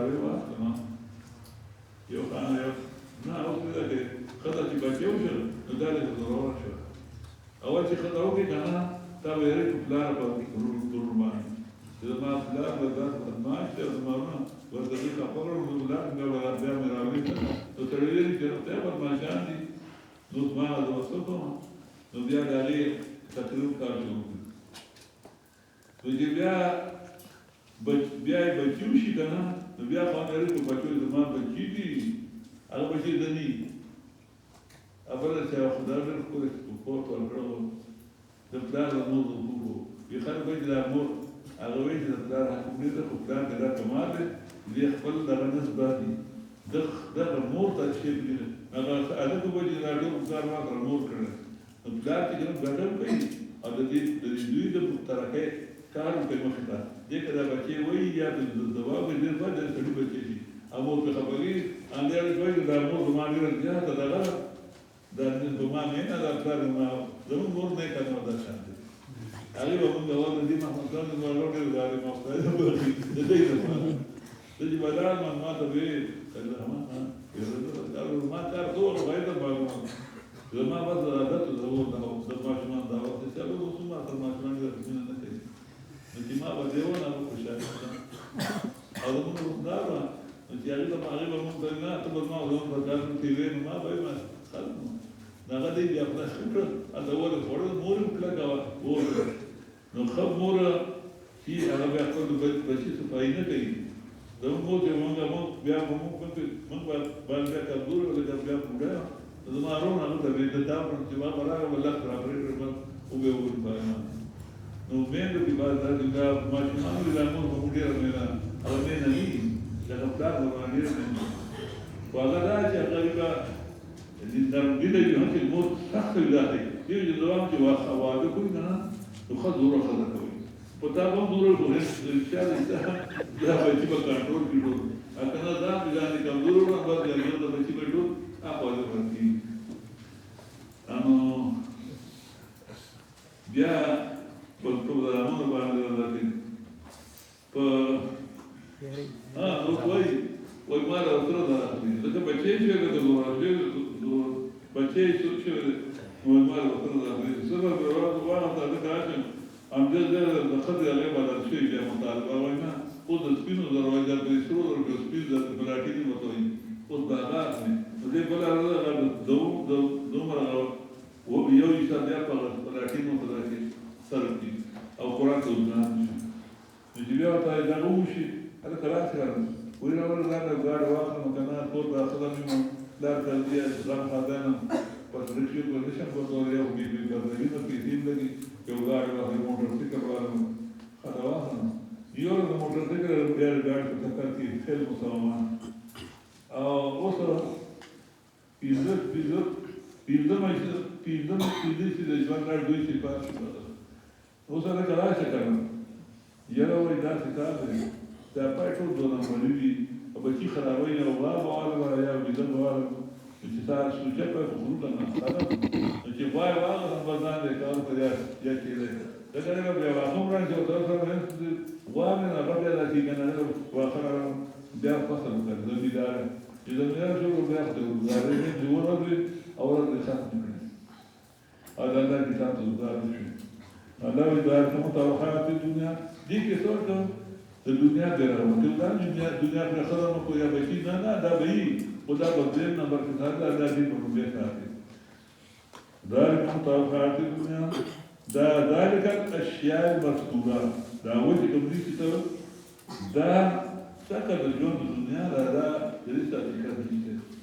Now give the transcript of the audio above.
Ravi واسطه you Khan you نه اوس دا کې خدای چې بچو شو نو دا له ضرورت شو اول چې خدای وکړي کنه تا ویری په پلان په ضرور باندې دا ما پلان د ځان خدمت ته زمونه ورته چې خبرو نو لا نه ولا بیا مې راوړي نو ترې چې ته په ماشان دي نو ما دا وسوته نو بیا دا لري تقریبا کار شروع نو چې بیا بچو شي کنه نو بیا خبرې په بچو زما بچی دي هغه بچی دني اوبله چې خدای دې خپل سپورټ ورکړو د پلان نور وګورو یو خلک وایي دا مور هغه وایي چې دا حکومت د خپل دا کمال دی خپل دغه نسبت دي دغه مور ته شي دي هغه ته وایي دا ډېر کار ما مور کړل نو پلان چې کوم بدل کوي او د دې دوی د ترکه کار کوي مخ ته دې کله بچي وایي یا د دوا په دې باندې سړي بچي دي او په خبري اندر وایي دا مور ما ډېر ځه دغه دا د ما نه دا کار ما زموږ مور نه کنه دا شان دي هغه به موږ ولر دي ما څنګه نو ورته غواړي ما خدای دې دې دې بدل ما ته وی کله ما ما کار ټول وایي دا زما بس عادت ضرور دا د ماشومان دا وخت چې له رسومات تر ماشومان دې نه کوي چې ما به دیونه په خوشاله او موږ دا چې هغه ته هغه به موږ نه ته به ما زموږ په کار کې وینم ما به ما خلک دا غدي بیا په شکر دا وله ورته مور کله کا نو خو مور چې هغه بیا خپل بچي صفای نه کوي دا موږ ته موږ بیا موږ باندې کابور ولا بیا پوره زما رونه نو ته دې دا چې ما برابر ولا خبرې کړم او به وګورم باندې نو مې دې باندې دا ماشومان دې موږ موږ ډېر نه او نه نه دا خپل باندې نه واغه دا چې غریبه دې دې یو چې مو سخت ولاته دې دې دوام چې واخواده کوي نه نو خدوره خدای کوي په تا باندې دوره کوي چې دا به چې په کنټرول کې وو اته دا ځان کمزور نه باندې یو د بچی په ډول اپو دې ورتي بیا په پروګرامونو باندې راځي په نو وای ما راځره دا چې بچی چې د ورځې بچی چې نو ما راځره دا چې سبا به ورته دا کاږم ام دې د خدای له بدل شي چې مطالبه واینا او د سپینو دروازه په سرو د سپینو د پلاټینو وته او دا غاښ دې بل هغه دومره او یو چې بیا په پلاټینو په دغه سره کې او قرآن ته ځان چې بیا ته دا وشي هغه کلاس راځي ویل ورته دا غاړه واخلم کنه ټول دا خدای مې دا تلبیه اسلام خدانه په دې په دې شپه په یو بي بي په دې کې دین لګي یو غاړه واخلم موټر سایکل واخلم خدای واخلم یو د موټر سایکل بیا غاړه ته کوي خل مسلمان او اوس پیزه چې د ژوند راځي دوی چې پاتې اوس هغه کلا څه کوي یره وای دا څه کوي دا پټو دونه مولوی او بچی خرابوي او غاب او یا بيزه واره چې تاسو چې په غوړو نه خلاص چې وای واغه په ځان دې کار کوي یا چې دا څنګه بیا واخم راځي او تاسو باندې وامه نه راځي دا چې کنه واخره بیا فصل کوي زمیدار چې زمیدار شروع بیا ته ورغلي چې ورغلي او ورته ختم کړي هذا لا كتاب الزاد الله يبارك متوحات الدنيا دي کې څو د دنیا درو ته دا دنیا پر خدامت کو یا بچی نه دا به خدا بدل نمبر کې دا دې په روبه ساتي ذلك متوحات الدنيا دا ذلك الاشياء المذكوره دا وجه کوم دي چې دا څنګه د ژوند دنیا دا د دې څه